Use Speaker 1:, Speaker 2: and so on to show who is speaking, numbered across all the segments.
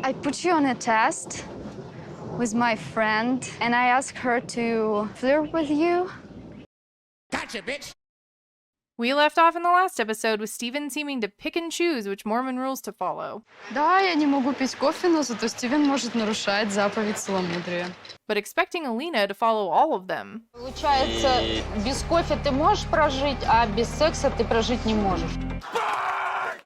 Speaker 1: I put you on a test with my friend, and I asked her to flirt with you.
Speaker 2: Gotcha, bitch!
Speaker 3: We left off in the last episode with Steven seeming to pick and choose which Mormon rules to follow.
Speaker 1: Да, я не могу пить кофе, но зато Стивен может нарушать заповедь целомудрия.
Speaker 3: But expecting Alina to follow all of them.
Speaker 4: Получается, без кофе ты можешь прожить, а без секса ты прожить не можешь.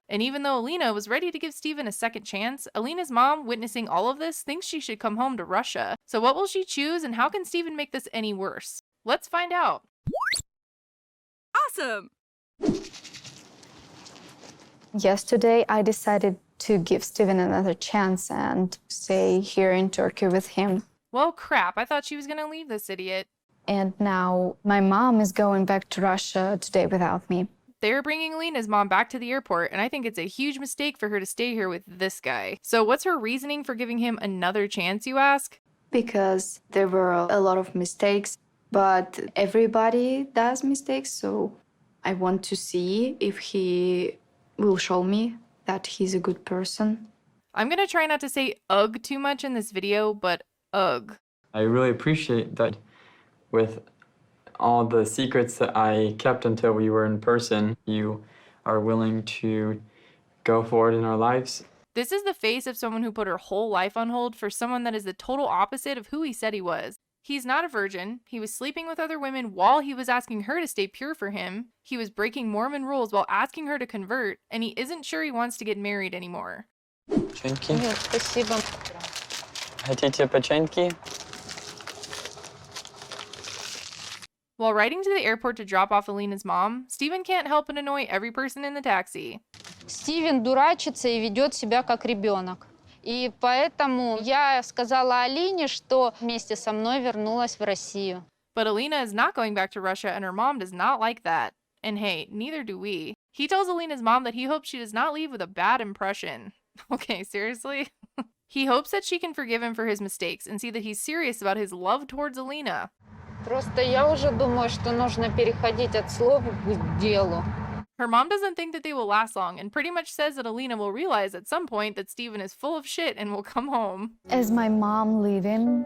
Speaker 3: And even though Alina was ready to give Steven a second chance, Alina's mom, witnessing all of this, thinks she should come home to Russia. So what will she choose, and how can Steven make this any worse? Let's find out.
Speaker 5: Awesome!
Speaker 1: Yesterday, I decided to give Steven another chance and stay here in Turkey with him.
Speaker 3: Well, crap, I thought she was gonna leave this idiot.
Speaker 1: And now my mom is going back to Russia today without me.
Speaker 3: They're bringing Alina's mom back to the airport, and I think it's a huge mistake for her to stay here with this guy. So what's her reasoning for giving him another chance, you ask?
Speaker 1: Because there were a lot of mistakes, but everybody does mistakes, so I want to see if he will show me that he's a good person.
Speaker 3: I'm gonna try not to say ugh too much in this video, but ugh.
Speaker 6: I really appreciate that with all the secrets that I kept until we were in person, you are willing to go forward in our lives.
Speaker 3: This is the face of someone who put her whole life on hold for someone that is the total opposite of who he said he was. He's not a virgin. He was sleeping with other women while he was asking her to stay pure for him. He was breaking Mormon rules while asking her to convert, and he isn't sure he wants to get married anymore.
Speaker 6: Pachenki?
Speaker 4: Нет, спасибо.
Speaker 6: Хотите печеньки?
Speaker 3: While riding to the airport to drop off Alina's mom, Steven can't help but annoy every person in the taxi.
Speaker 4: Стивен дурачится и ведет себя как ребенок. И поэтому я сказала Алине, что вместе со мной вернулась в Россию.
Speaker 3: But Alina is not going back to Russia, and her mom does not like that. And hey, neither do we. He tells Alina's mom that he hopes she does not leave with a bad impression. Okay, seriously? He hopes that she can forgive him for his mistakes and see that he's serious about his love towards Alina.
Speaker 4: Просто я уже думаю, что нужно переходить от слов к делу.
Speaker 3: Her mom doesn't think that they will last long and pretty much says that Alina will realize at some point that Steven is full of shit and will come home.
Speaker 1: As my mom leaving,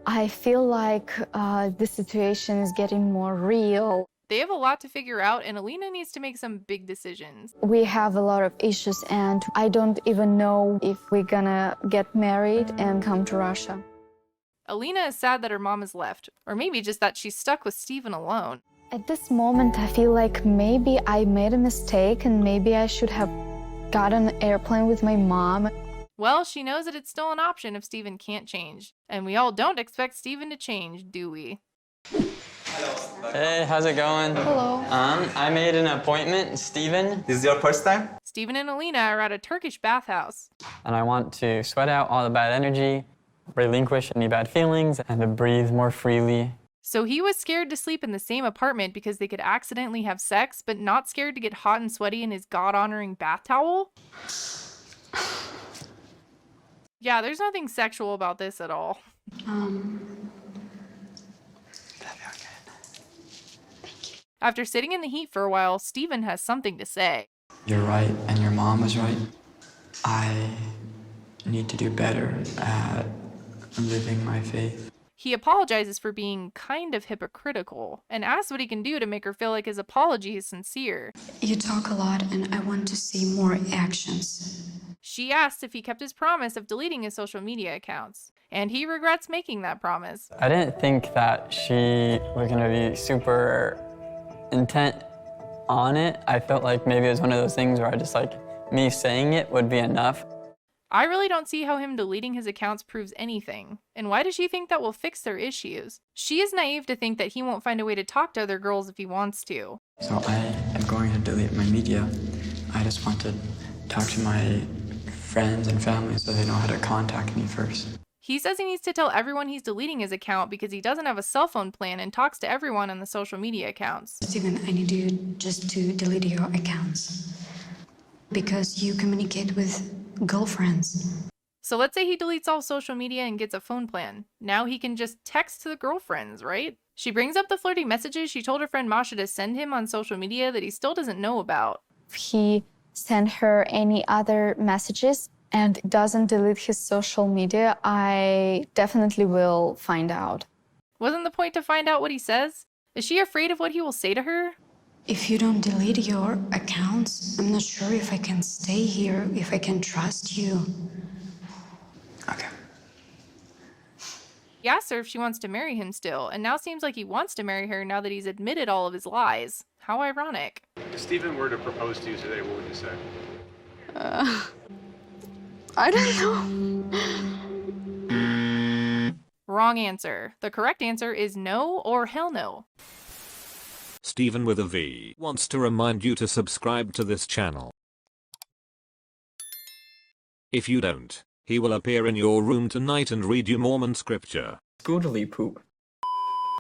Speaker 1: I feel like the situation is getting more real.
Speaker 3: They have a lot to figure out, and Alina needs to make some big decisions.
Speaker 1: We have a lot of issues, and I don't even know if we're gonna get married and come to Russia.
Speaker 3: Alina is sad that her mom has left, or maybe just that she's stuck with Steven alone.
Speaker 1: At this moment, I feel like maybe I made a mistake and maybe I should have got on an airplane with my mom.
Speaker 3: Well, she knows that it's still an option if Steven can't change. And we all don't expect Steven to change, do we?
Speaker 6: Hey, how's it going?
Speaker 1: Hello.
Speaker 6: I made an appointment, Steven.
Speaker 2: This is your first time?
Speaker 3: Steven and Alina are at a Turkish bathhouse.
Speaker 6: And I want to sweat out all the bad energy, relinquish any bad feelings, and to breathe more freely.
Speaker 3: So he was scared to sleep in the same apartment because they could accidentally have sex, but not scared to get hot and sweaty in his God-honoring bath towel? Yeah, there's nothing sexual about this at all. After sitting in the heat for a while, Steven has something to say.
Speaker 6: You're right, and your mom was right. I need to do better at living my faith.
Speaker 3: He apologizes for being kind of hypocritical and asks what he can do to make her feel like his apology is sincere.
Speaker 7: You talk a lot and I want to see more actions.
Speaker 3: She asks if he kept his promise of deleting his social media accounts, and he regrets making that promise.
Speaker 6: I didn't think that she was gonna be super intent on it. I felt like maybe it was one of those things where I just me saying it would be enough.
Speaker 3: I really don't see how him deleting his accounts proves anything. And why does she think that will fix their issues? She is naive to think that he won't find a way to talk to other girls if he wants to.
Speaker 6: So I am going to delete my media. I just want to talk to my friends and family so they know how to contact me first.
Speaker 3: He says he needs to tell everyone he's deleting his account because he doesn't have a cell phone plan and talks to everyone on the social media accounts.
Speaker 7: Steven, I need you just to delete your accounts because you communicate with girlfriends.
Speaker 3: So let's say he deletes all social media and gets a phone plan. Now he can just text to the girlfriends, right? She brings up the flirty messages she told her friend Masha to send him on social media that he still doesn't know about.
Speaker 1: If he sent her any other messages, and doesn't delete his social media, I definitely will find out.
Speaker 3: Wasn't the point to find out what he says? Is she afraid of what he will say to her?
Speaker 7: If you don't delete your accounts, I'm not sure if I can stay here, if I can trust you.
Speaker 2: Okay.
Speaker 3: He asked her if she wants to marry him still, and now seems like he wants to marry her now that he's admitted all of his lies. How ironic.
Speaker 5: If Stephen were to propose to you today, what would you say?
Speaker 7: I don't know.
Speaker 3: Wrong answer. The correct answer is no or hell no.
Speaker 8: Stephen with a V wants to remind you to subscribe to this channel. If you don't, he will appear in your room tonight and read you Mormon scripture.
Speaker 6: Scootily poop.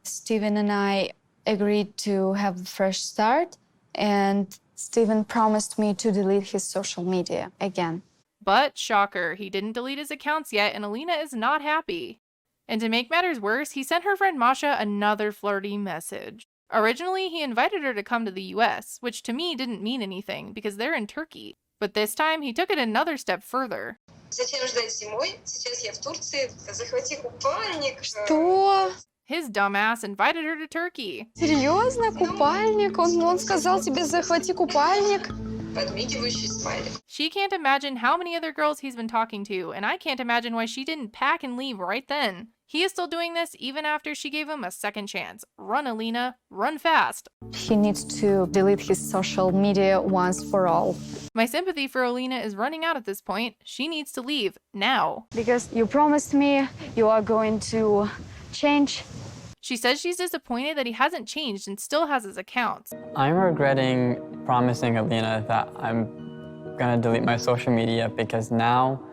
Speaker 1: Steven and I agreed to have a fresh start, and Steven promised me to delete his social media again.
Speaker 3: But, shocker, he didn't delete his accounts yet, and Alina is not happy. And to make matters worse, he sent her friend Masha another flirty message. Originally, he invited her to come to the US, which to me didn't mean anything because they're in Turkey. But this time, he took it another step further.
Speaker 9: Зачем ждать зимой? Сейчас я в Турции. Захвати купальник.
Speaker 1: Что?
Speaker 3: His dumbass invited her to Turkey.
Speaker 1: Серьезно? Купальник? Он сказал тебе захвати купальник?
Speaker 9: Подмигивающий смайлик.
Speaker 3: She can't imagine how many other girls he's been talking to, and I can't imagine why she didn't pack and leave right then. He is still doing this even after she gave him a second chance. Run, Alina. Run fast.
Speaker 1: He needs to delete his social media once for all.
Speaker 3: My sympathy for Alina is running out at this point. She needs to leave. Now.
Speaker 1: Because you promised me you are going to change.
Speaker 3: She says she's disappointed that he hasn't changed and still has his accounts.
Speaker 6: I'm regretting promising Alina that I'm gonna delete my social media because now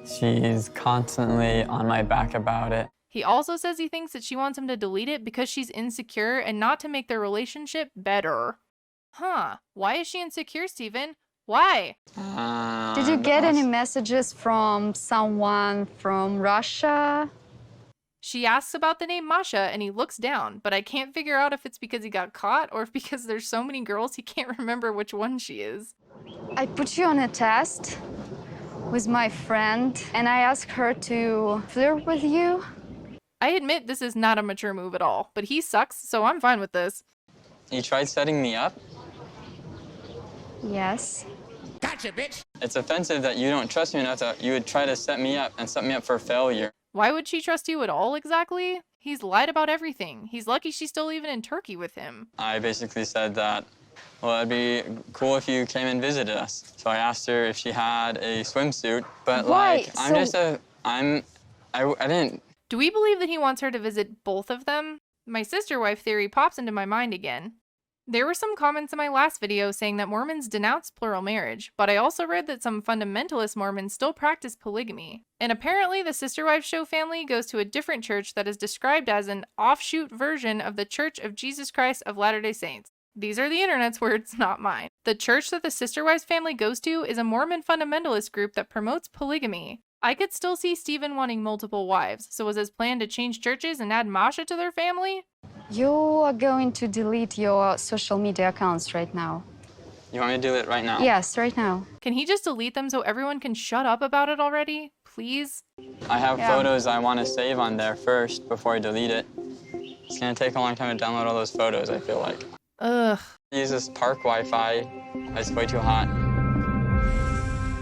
Speaker 6: she's constantly on my back about it.
Speaker 3: He also says he thinks that she wants him to delete it because she's insecure and not to make their relationship better. Huh. Why is she insecure, Steven? Why?
Speaker 1: Did you get any messages from someone from Russia?
Speaker 3: She asks about the name Masha and he looks down, but I can't figure out if it's because he got caught or if because there's so many girls he can't remember which one she is.
Speaker 1: I put you on a test with my friend and I asked her to flirt with you.
Speaker 3: I admit this is not a mature move at all, but he sucks, so I'm fine with this.
Speaker 6: You tried setting me up?
Speaker 1: Yes.
Speaker 2: Gotcha, bitch.
Speaker 6: It's offensive that you don't trust me enough that you would try to set me up and set me up for failure.
Speaker 3: Why would she trust you at all exactly? He's lied about everything. He's lucky she's still even in Turkey with him.
Speaker 6: I basically said that, well, it'd be cool if you came and visited us. So I asked her if she had a swimsuit, but
Speaker 1: Why?
Speaker 6: I didn't.
Speaker 3: Do we believe that he wants her to visit both of them? My sister wife theory pops into my mind again. There were some comments in my last video saying that Mormons denounce plural marriage, but I also read that some fundamentalist Mormons still practice polygamy. And apparently the Sister Wives Show family goes to a different church that is described as an offshoot version of the Church of Jesus Christ of Latter-day Saints. These are the internet's words, not mine. The church that the Sister Wives family goes to is a Mormon fundamentalist group that promotes polygamy. I could still see Steven wanting multiple wives, so was his plan to change churches and add Masha to their family?
Speaker 1: You are going to delete your social media accounts right now.
Speaker 6: You want me to do it right now?
Speaker 1: Yes, right now.
Speaker 3: Can he just delete them so everyone can shut up about it already? Please?
Speaker 6: I have photos I want to save on there first before I delete it. It's gonna take a long time to download all those photos, I feel like.
Speaker 3: Ugh.
Speaker 6: Use this park Wi-Fi. It's way too hot.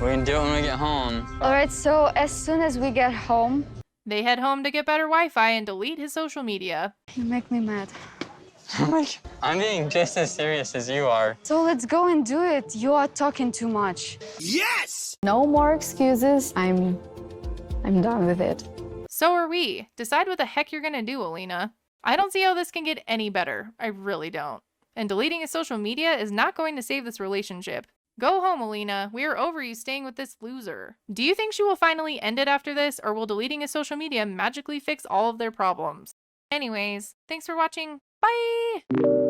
Speaker 6: We can do it when we get home.
Speaker 1: All right, so as soon as we get home,
Speaker 3: They head home to get better Wi-Fi and delete his social media.
Speaker 1: you make me mad.
Speaker 6: I'm being just as serious as you are.
Speaker 1: So let's go and do it. You are talking too much.
Speaker 2: Yes!
Speaker 1: No more excuses. I'm done with it.
Speaker 3: So are we. Decide what the heck you're gonna do, Alina. I don't see how this can get any better. I really don't. And deleting his social media is not going to save this relationship. Go home, Alina. We are over you staying with this loser. Do you think she will finally end it after this, or will deleting his social media magically fix all of their problems? Anyways, thanks for watching. Bye!